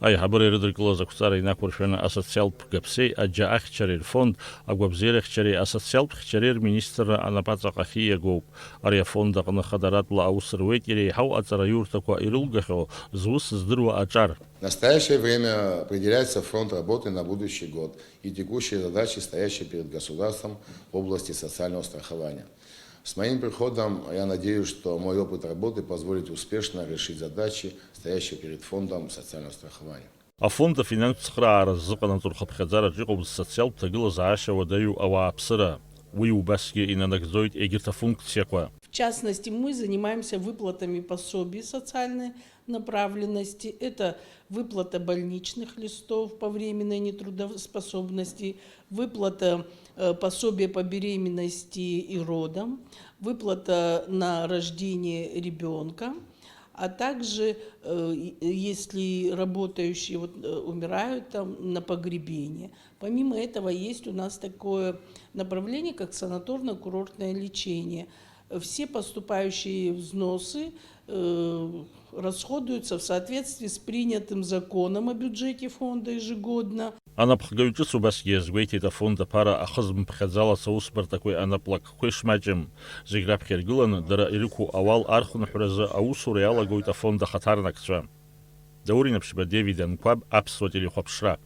Аиҳабыра ирыдыркылаз ақәҵара инақәыршәаны асоциалтә гаԥсеи, аџьа ахьчареи рфонд, агәабзиара хьчареи, асоциалтә хьчареи рминистрра анапаҵаҟахь ииагоуп. Ари афонд аҟны хадаратәла аус руеит иреиҳау аҵараиурҭақәа ирылгахьоу зус здыруа аҿар. В настоящее время определяется фронт работы на будущий год и текущие задачи, стоящие перед государством в области социального страхования. С моим приходом я надеюсь, что мой опыт работы позволит успешно решить задачи, стоящие перед фондом социального страхования. Афонд афинанстә цхраара ззыҟанаҵо рхыԥхьаӡараҿ иҟоуп социалтә ҭагылазаашьа уадаҩу ауааԥсыра. Уи убасгьы инанагӡоит егьырҭ афункциақәа. В частности, мы занимаемся выплатами пособий социальной направленности. Это выплата больничных листов по временной нетрудоспособности, выплата пособия по беременности и родам, выплата на рождение ребенка, а также, если работающие умирают там, на погребение. Помимо этого, есть у нас такое направление, как санаторно-курортное лечение. Все поступающие взносы расходуются в соответствии с принятым законом о бюджете фонда ежегодно. Анапхгаҩ-ҿыц убасгьы иазгәеиҭеит афонд аԥара ахызмыԥхьаӡала асаусбарҭақәеи анаплакқәеи шмаҷым. Зегь раԥхьа иргыланы, дара ирықәу ауал архынҳәразы аусура иалагоит афонд ахаҭарнакцәа. Даур Инаԥшьба, Девид Анқәаб, Аԥсуа телехәаԥшра.